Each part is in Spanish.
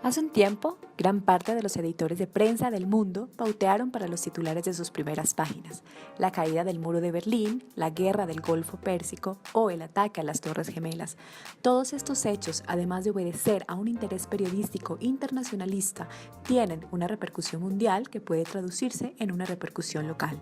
Hace un tiempo, gran parte de los editores de prensa del mundo pautearon para los titulares de sus primeras páginas: la caída del muro de Berlín, la guerra del Golfo Pérsico o el ataque a las Torres Gemelas. Todos estos hechos, además de obedecer a un interés periodístico internacionalista, tienen una repercusión mundial que puede traducirse en una repercusión local.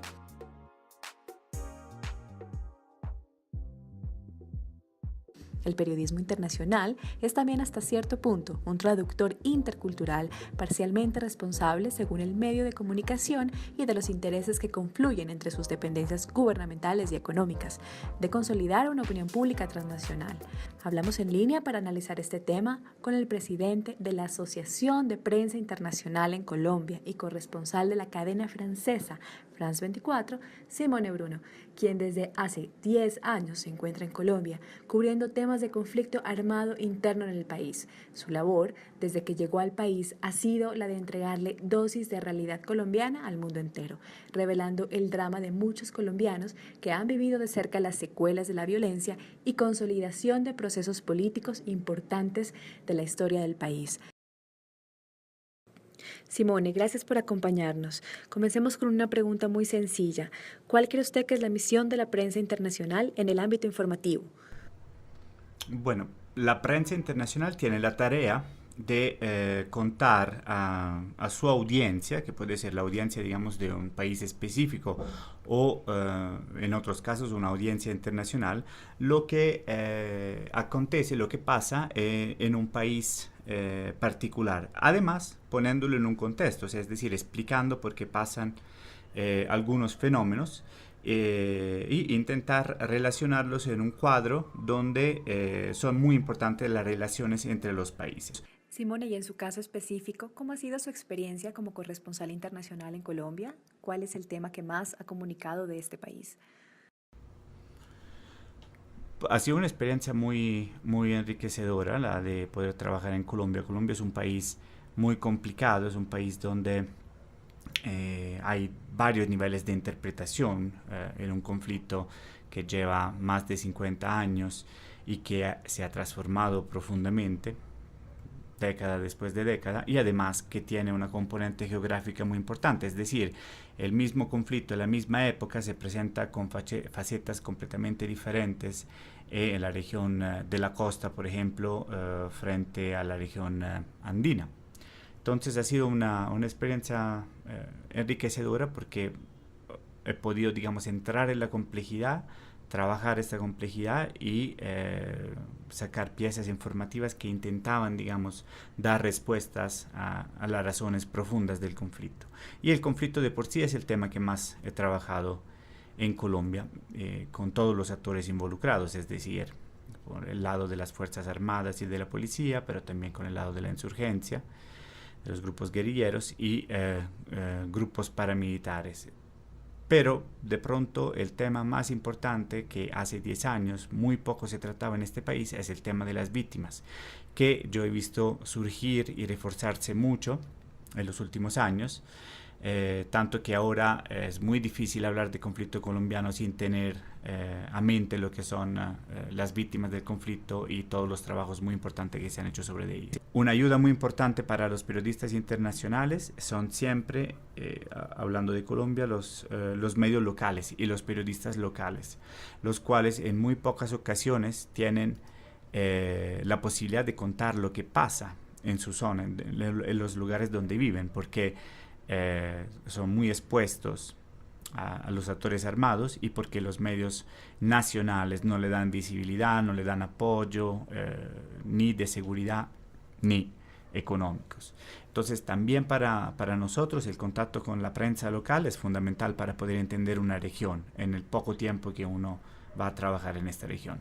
El periodismo internacional es también hasta cierto punto un traductor intercultural parcialmente responsable según el medio de comunicación y de los intereses que confluyen entre sus dependencias gubernamentales y económicas, de consolidar una opinión pública transnacional. Hablamos en línea para analizar este tema con el presidente de la Asociación de Prensa Internacional en Colombia y corresponsal de la cadena francesa France 24, Simone Bruno, quien desde hace 10 años se encuentra en Colombia, cubriendo temas de conflicto armado interno en el país. Su labor, desde que llegó al país, ha sido la de entregarle dosis de realidad colombiana al mundo entero, revelando el drama de muchos colombianos que han vivido de cerca las secuelas de la violencia y consolidación de procesos políticos importantes de la historia del país. Simone, gracias por acompañarnos. Comencemos con una pregunta muy sencilla. ¿Cuál cree usted que es la misión de la prensa internacional en el ámbito informativo? Bueno, la prensa internacional tiene la tarea de contar a su audiencia, que puede ser la audiencia, digamos, de un país específico o en otros casos una audiencia internacional, lo que acontece, lo que pasa en un país particular. Además, poniéndolo en un contexto, o sea, es decir, explicando por qué pasan algunos fenómenos y intentar relacionarlos en un cuadro donde son muy importantes las relaciones entre los países. Simone, y en su caso específico, ¿cómo ha sido su experiencia como corresponsal internacional en Colombia? ¿Cuál es el tema que más ha comunicado de este país? Ha sido una experiencia muy enriquecedora la de poder trabajar en Colombia. Colombia es un país muy complicado, es un país donde hay varios niveles de interpretación en un conflicto que lleva más de 50 años y que se ha transformado profundamente década después de década, y además que tiene una componente geográfica muy importante, es decir, el mismo conflicto en la misma época se presenta con facetas completamente diferentes en la región de la costa, por ejemplo, frente a la región andina. Entonces ha sido una experiencia enriquecedora porque he podido, digamos, entrar en la complejidad, trabajar esta complejidad y sacar piezas informativas que intentaban, digamos, dar respuestas a las razones profundas del conflicto. Y el conflicto de por sí es el tema que más he trabajado en Colombia, con todos los actores involucrados, es decir, por el lado de las Fuerzas Armadas y de la policía, pero también con el lado de la insurgencia, de los grupos guerrilleros y grupos paramilitares. Pero de pronto el tema más importante, que hace 10 años muy poco se trataba en este país, es el tema de las víctimas, que yo he visto surgir y reforzarse mucho en los últimos años, tanto que ahora es muy difícil hablar de conflicto colombiano sin tener a mente lo que son las víctimas del conflicto y todos los trabajos muy importantes que se han hecho sobre ellas. Una ayuda muy importante para los periodistas internacionales son siempre, hablando de Colombia, los medios locales y los periodistas locales, los cuales en muy pocas ocasiones tienen la posibilidad de contar lo que pasa en su zona, en los lugares donde viven, porque son muy expuestos a los actores armados y porque los medios nacionales no le dan visibilidad, no le dan apoyo, ni de seguridad ni económicos. Entonces también para nosotros el contacto con la prensa local es fundamental para poder entender una región en el poco tiempo que uno va a trabajar en esta región.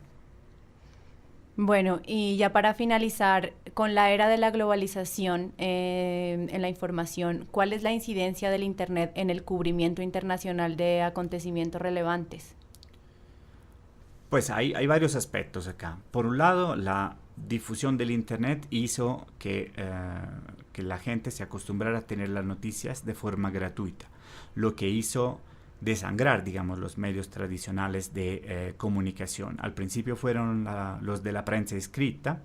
Bueno, y ya para finalizar, con la era de la globalización en la información, ¿cuál es la incidencia del Internet en el cubrimiento internacional de acontecimientos relevantes? Pues hay varios aspectos acá. Por un lado, la difusión del Internet hizo que la gente se acostumbrara a tener las noticias de forma gratuita, lo que hizo desangrar, digamos, los medios tradicionales de comunicación. Al principio fueron los de la prensa escrita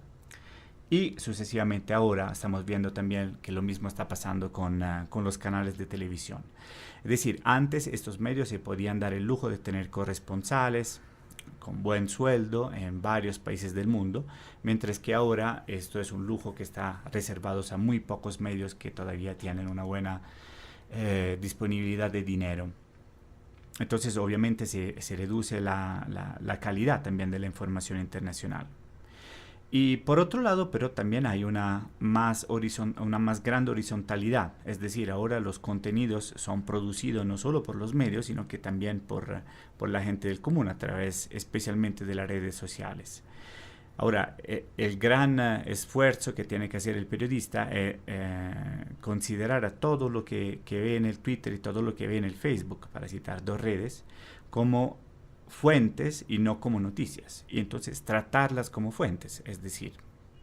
Y sucesivamente ahora estamos viendo también que lo mismo está pasando con los canales de televisión. Es decir, antes estos medios se podían dar el lujo de tener corresponsales con buen sueldo en varios países del mundo, mientras que ahora esto es un lujo que está reservado a muy pocos medios que todavía tienen una buena disponibilidad de dinero. Entonces obviamente se reduce la calidad también de la información internacional. Y por otro lado, pero también hay una más grande horizontalidad, es decir, ahora los contenidos son producidos no solo por los medios, sino que también por la gente del común, a través especialmente de las redes sociales. Ahora, el gran esfuerzo que tiene que hacer el periodista es considerar a todo lo que ve en el Twitter y todo lo que ve en el Facebook, para citar dos redes, como fuentes y no como noticias, y entonces tratarlas como fuentes, es decir,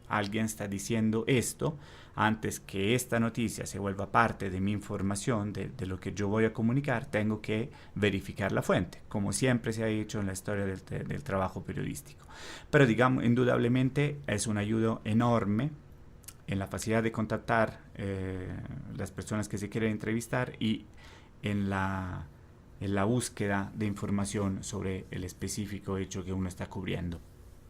alguien está diciendo esto, antes que esta noticia se vuelva parte de mi información, de lo que yo voy a comunicar, tengo que verificar la fuente, como siempre se ha hecho en la historia del trabajo periodístico. Pero digamos, indudablemente es una ayuda enorme en la facilidad de contactar las personas que se quieren entrevistar y en la búsqueda de información sobre el específico hecho que uno está cubriendo.